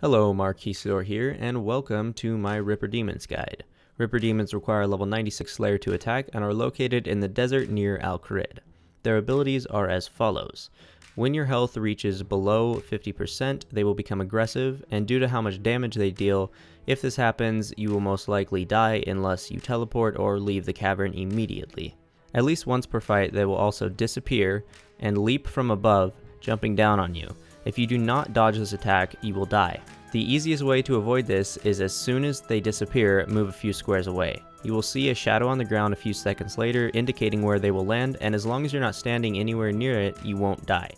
Hello, Marquisador here, and welcome to my Ripper Demons guide. Ripper Demons require level 96 Slayer to attack and are located in the desert near Kharid. Their abilities are as follows. When your health reaches below 50%, they will become aggressive, and due to how much damage they deal, if this happens, you will most likely die unless you teleport or leave the cavern immediately. At least once per fight, they will also disappear and leap from above, jumping down on you. If you do not dodge this attack, you will die. The easiest way to avoid this is as soon as they disappear, move a few squares away. You will see a shadow on the ground a few seconds later indicating where they will land, and as long as you're not standing anywhere near it, you won't die.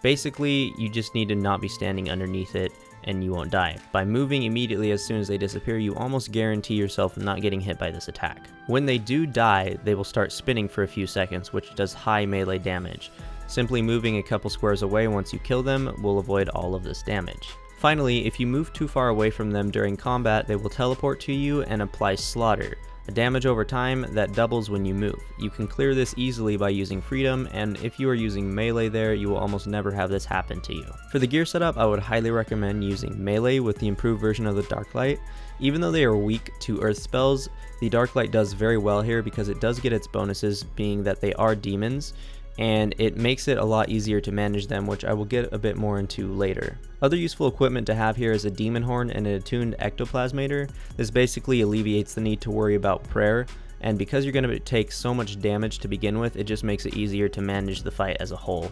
Basically, you just need to not be standing underneath it and you won't die. By moving immediately as soon as they disappear, you almost guarantee yourself not getting hit by this attack. When they do die, they will start spinning for a few seconds, which does high melee damage. Simply moving a couple squares away once you kill them will avoid all of this damage. Finally, if you move too far away from them during combat, they will teleport to you and apply slaughter, a damage over time that doubles when you move. You can clear this easily by using freedom, and if you are using melee there, you will almost never have this happen to you. For the gear setup, I would highly recommend using melee with the improved version of the Dark Light. Even though they are weak to earth spells, the Dark Light does very well here because it does get its bonuses, being that they are demons, and it makes it a lot easier to manage them, which I will get a bit more into later. Other useful equipment to have here is a demon horn and an attuned ectoplasmator. This basically alleviates the need to worry about prayer, and because you're going to take so much damage to begin with, it just makes it easier to manage the fight as a whole.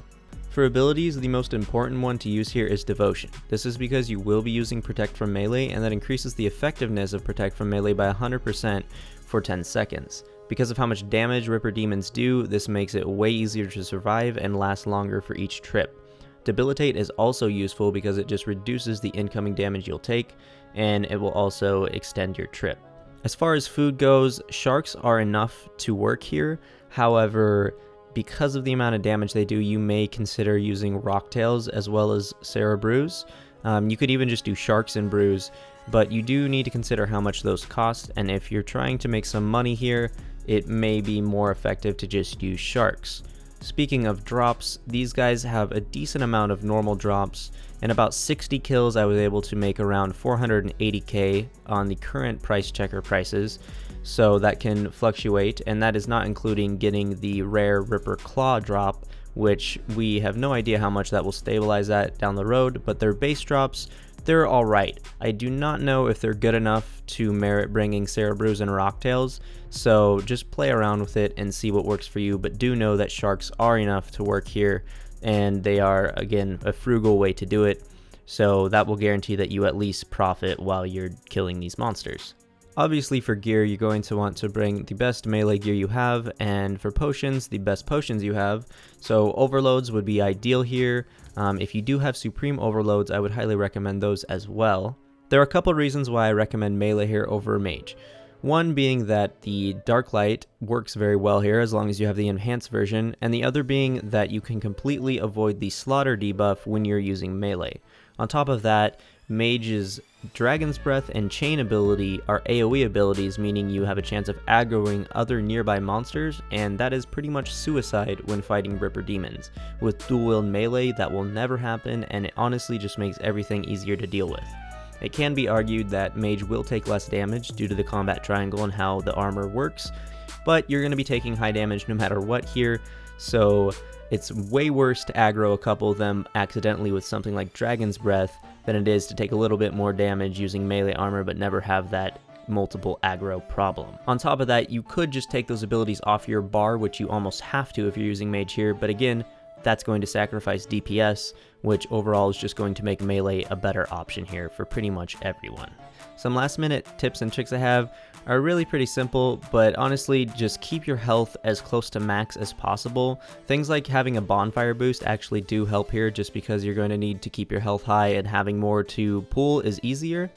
For abilities, the most important one to use here is Devotion. This is because you will be using Protect from Melee, and that increases the effectiveness of Protect from Melee by 100% for 10 seconds. Because of how much damage Ripper Demons do, this makes it way easier to survive and last longer for each trip. Debilitate is also useful because it just reduces the incoming damage you'll take, and it will also extend your trip. As far as food goes, sharks are enough to work here. However, because of the amount of damage they do, you may consider using rocktails as well as Cerebrews. You could even just do sharks and brews, but you do need to consider how much those cost, and if you're trying to make some money here, it may be more effective to just use sharks. Speaking of drops, these guys have a decent amount of normal drops. In about 60 kills, I was able to make around 480k on the current price checker prices, so that can fluctuate, and that is not including getting the rare Ripper Claw drop, which we have no idea how much that will stabilize at down the road, but their base drops, they're alright. I do not know if they're good enough to merit bringing Cerebrews and Rocktails, so just play around with it and see what works for you, but do know that sharks are enough to work here, and they are, again, a frugal way to do it, so that will guarantee that you at least profit while you're killing these monsters. Obviously for gear, you're going to want to bring the best melee gear you have, and for potions, the best potions you have. So overloads would be ideal here. If you do have supreme overloads, I would highly recommend those as well. There are a couple reasons why I recommend melee here over mage. One being that the Dark Light works very well here as long as you have the enhanced version, and the other being that you can completely avoid the slaughter debuff when you're using melee. On top of that, mage's Dragon's Breath and Chain ability are AoE abilities, meaning you have a chance of aggroing other nearby monsters, and that is pretty much suicide when fighting Ripper Demons. With dual wield melee, that will never happen, and it honestly just makes everything easier to deal with. It can be argued that mage will take less damage due to the combat triangle and how the armor works, but you're going to be taking high damage no matter what here, so it's way worse to aggro a couple of them accidentally with something like Dragon's Breath than it is to take a little bit more damage using melee armor but never have that multiple aggro problem. On top of that, you could just take those abilities off your bar, which you almost have to if you're using mage here, but again, that's going to sacrifice DPS, which overall is just going to make melee a better option here for pretty much everyone. Some last minute tips and tricks I have are really pretty simple, but honestly, just keep your health as close to max as possible. Things like having a bonfire boost actually do help here just because you're going to need to keep your health high, and having more to pull is easier.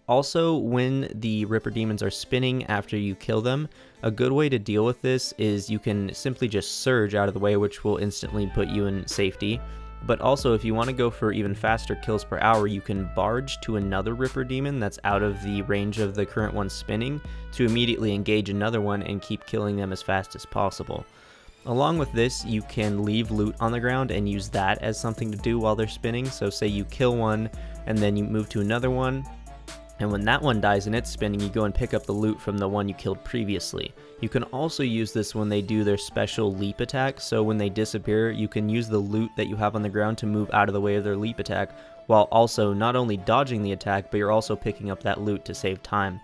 Also, when the Ripper Demons are spinning after you kill them, a good way to deal with this is you can simply just surge out of the way, which will instantly put you in safety. But also, if you want to go for even faster kills per hour, you can barge to another Ripper Demon that's out of the range of the current one spinning to immediately engage another one and keep killing them as fast as possible. Along with this, you can leave loot on the ground and use that as something to do while they're spinning. So say you kill one, and then you move to another one. And when that one dies and it's spinning, you go and pick up the loot from the one you killed previously. You can also use this when they do their special leap attack, so when they disappear, you can use the loot that you have on the ground to move out of the way of their leap attack, while also not only dodging the attack, but you're also picking up that loot to save time.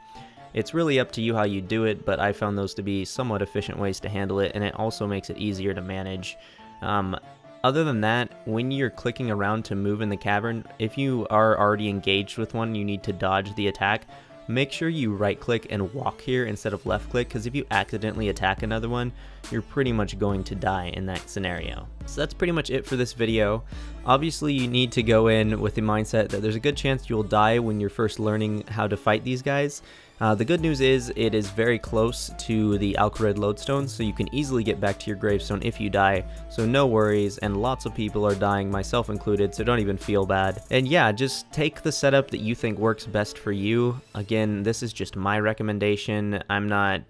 It's really up to you how you do it, but I found those to be somewhat efficient ways to handle it, and it also makes it easier to manage. Other than that, when you're clicking around to move in the cavern, if you are already engaged with one, you need to dodge the attack. Make sure you right click and walk here instead of left click, because if you accidentally attack another one, you're pretty much going to die in that scenario. So that's pretty much it for this video. Obviously you need to go in with the mindset that there's a good chance you'll die when you're first learning how to fight these guys. The good news is it is very close to the Kharid lodestone, so you can easily get back to your gravestone if you die, so no worries, and lots of people are dying, myself included, so don't even feel bad. And yeah, just take the setup that you think works best for you. Again, this is just my recommendation. I'm not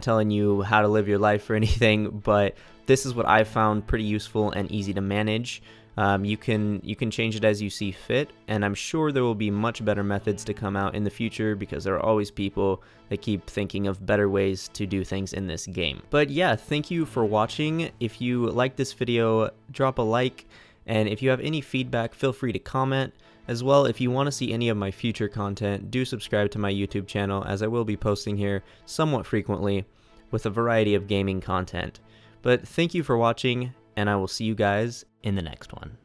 telling you how to live your life or anything, but this is what I found pretty useful and easy to manage. You can change it as you see fit, and I'm sure there will be much better methods to come out in the future, because there are always people that keep thinking of better ways to do things in this game. But yeah, thank you for watching. If you like this video, drop a like, and if you have any feedback, feel free to comment. As well, if you want to see any of my future content, do subscribe to my YouTube channel, as I will be posting here somewhat frequently with a variety of gaming content. But thank you for watching, and I will see you guys in the next one.